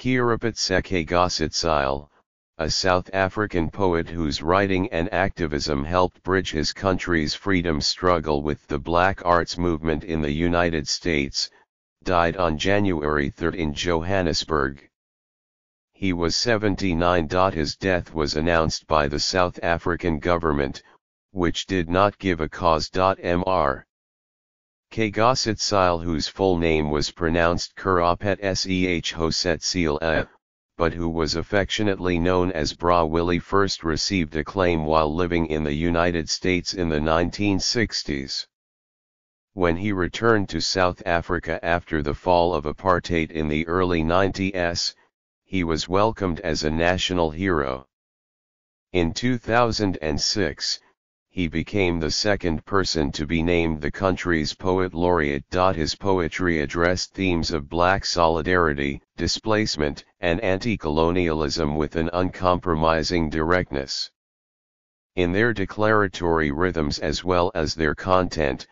Keorapetse Kgositsile, a South African poet whose writing and activism helped bridge his country's freedom struggle with the Black Arts movement in the United States, died on January 3 in Johannesburg. He was 79. His death was announced by the South African government, which did not give a cause. Mr. Kgositsile, whose full name was pronounced Keorapetse Kgositsile, but who was affectionately known as Bra Willie, first received acclaim while living in the United States in the 1960s. When he returned to South Africa after the fall of apartheid in the early 90s, he was welcomed as a national hero. In 2006, he became the second person to be named the country's poet laureate. His poetry addressed themes of black solidarity, displacement, and anti-colonialism with an uncompromising directness. In their declaratory rhythms as well as their content,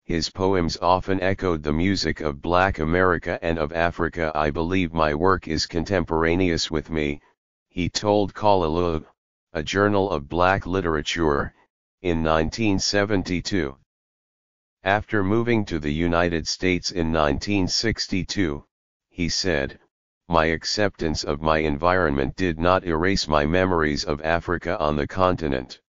his poems often echoed the music of Black America and of Africa. "I believe my work is contemporaneous with me," he told LOLA'S, a journal of black literature, in 1972. After moving to the United States in 1962, he said, "My acceptance of my environment did not erase my memories of Africa on the continent.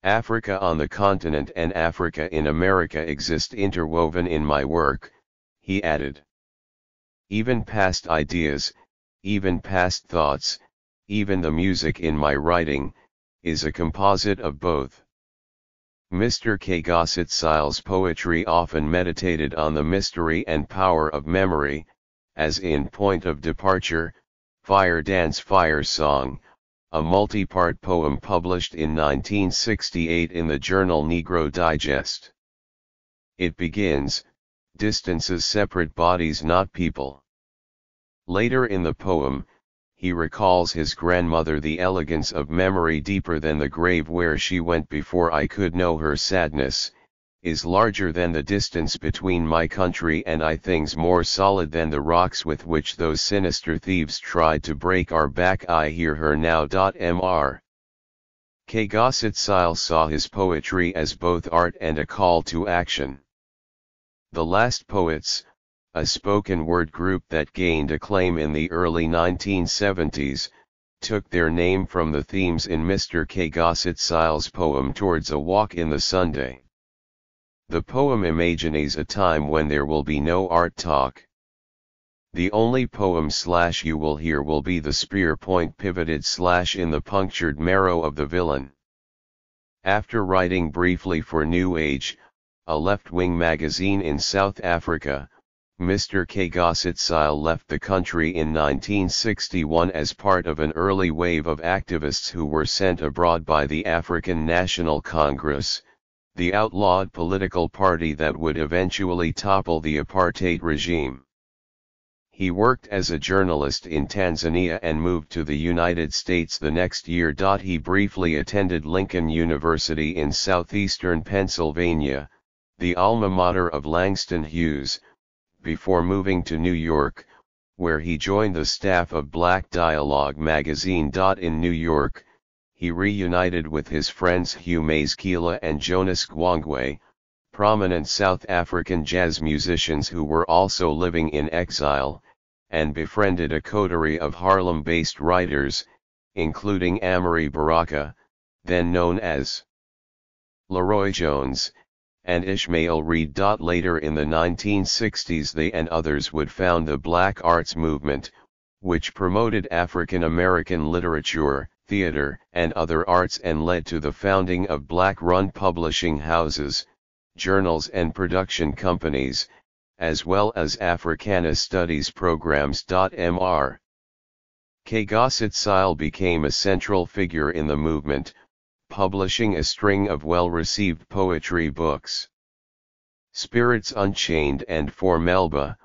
Africa on the continent and Africa in America exist interwoven in my work," he added. "Even past ideas, even past thoughts, even the music in my writing, is a composite of both." Mr. Kgositsile's poetry often meditated on the mystery and power of memory, as in Point of Departure, Fire Dance Fire Song, a multi-part poem published in 1968 in the journal Negro Digest. It begins, "Distances separate bodies not people." Later in the poem, he recalls his grandmother. "The elegance of memory deeper than the grave where she went before I could know her sadness, is larger than the distance between my country and I, things more solid than the rocks with which those sinister thieves tried to break our back. I hear her now." Mr. Kgositsile saw his poetry as both art and a call to action. The Last Poets, a spoken word group that gained acclaim in the early 1970s, took their name from the themes in Mr. Kgositsile's poem Towards a Walk in the Sunday. The poem imagines a time when there will be no art talk. The only poem / you will hear will be the spear point pivoted / in the punctured marrow of the villain. After writing briefly for New Age, a left-wing magazine in South Africa, Mr. Kgositsile left the country in 1961 as part of an early wave of activists who were sent abroad by the African National Congress, the outlawed political party that would eventually topple the apartheid regime. He worked as a journalist in Tanzania and moved to the United States the next year. He briefly attended Lincoln University in southeastern Pennsylvania, the alma mater of Langston Hughes, before moving to New York, where he joined the staff of Black Dialogue magazine. In New York, he reunited with his friends Hugh Masekela and Jonas Gwangwe, prominent South African jazz musicians who were also living in exile, and befriended a coterie of Harlem-based writers, including Amory Baraka, then known as Leroy Jones, and Ishmael Reed. Later in the 1960s they and others would found the Black Arts movement, which promoted African American literature, theater, and other arts and led to the founding of black-run publishing houses, journals and production companies, as well as Africana studies programs. Mr. Kgositsile became a central figure in the movement, publishing a string of well-received poetry books. Spirits Unchained and For Melba,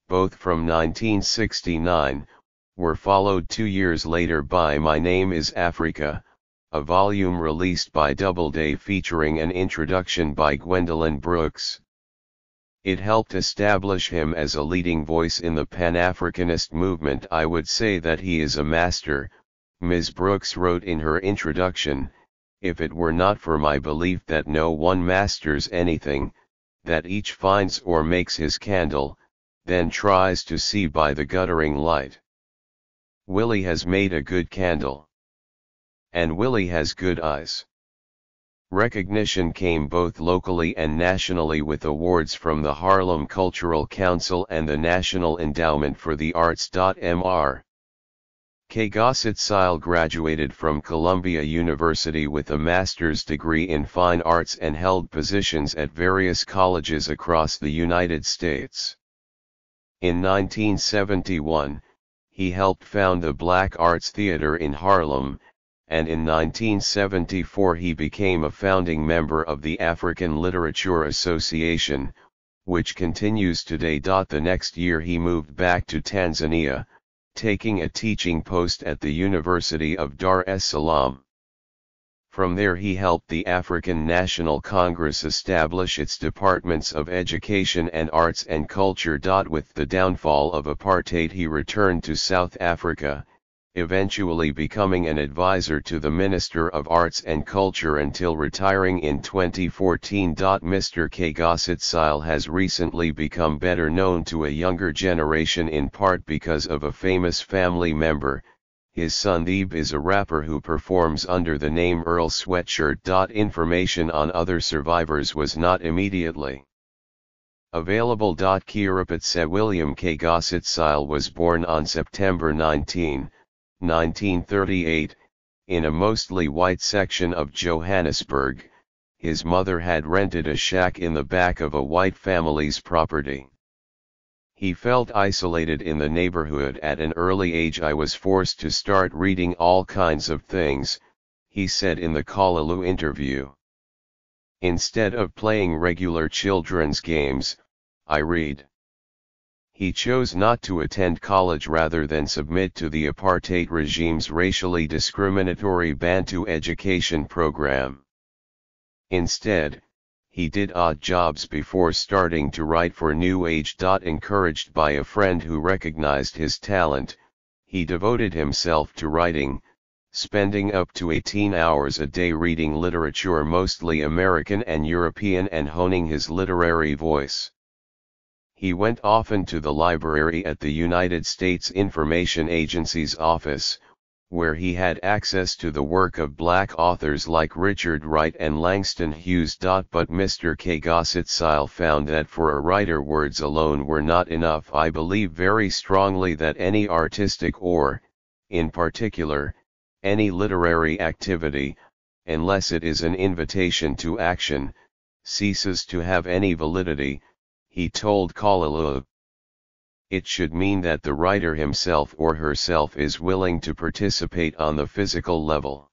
both from 1969, were followed 2 years later by My Name is Africa, a volume released by Doubleday featuring an introduction by Gwendolyn Brooks. It helped establish him as a leading voice in the Pan-Africanist movement. I would say that he is a master, Ms. Brooks wrote in her introduction, if it were not for my belief that no one masters anything, that each finds or makes his candle, then tries to see by the guttering light. Willie has made a good candle. And Willie has good eyes. Recognition came both locally and nationally with awards from the Harlem Cultural Council and the National Endowment for the Arts. Mr. Kgositsile graduated from Columbia University with a master's degree in fine arts and held positions at various colleges across the United States. In 1971, he helped found the Black Arts Theater in Harlem, and in 1974 he became a founding member of the African Literature Association, which continues today. The next year he moved back to Tanzania, taking a teaching post at the University of Dar es Salaam. From there he helped the African National Congress establish its departments of education and arts and culture. With the downfall of apartheid he returned to South Africa, eventually becoming an advisor to the Minister of Arts and Culture until retiring in 2014. Mr. Kgositsile has recently become better known to a younger generation in part because of a famous family member. His son Thebe is a rapper who performs under the name Earl Sweatshirt. Information on other survivors was not immediately available. Keorapetse William Kgositsile was born on September 19, 1938, in a mostly white section of Johannesburg. His mother had rented a shack in the back of a white family's property. He felt isolated in the neighborhood at an early age. I was forced to start reading all kinds of things, he said in the Kalulu interview. Instead of playing regular children's games, I read. He chose not to attend college rather than submit to the apartheid regime's racially discriminatory Bantu education program. Instead, he did odd jobs before starting to write for New Age. Encouraged by a friend who recognized his talent, he devoted himself to writing, spending up to 18 hours a day reading literature, mostly American and European, and honing his literary voice. He went often to the library at the United States Information Agency's office, where he had access to the work of black authors like Richard Wright and Langston Hughes. But Mr. Kgositsile found that for a writer words alone were not enough. I believe very strongly that any artistic or, in particular, any literary activity, unless it is an invitation to action, ceases to have any validity, he told Kalulu. It should mean that the writer himself or herself is willing to participate on the physical level.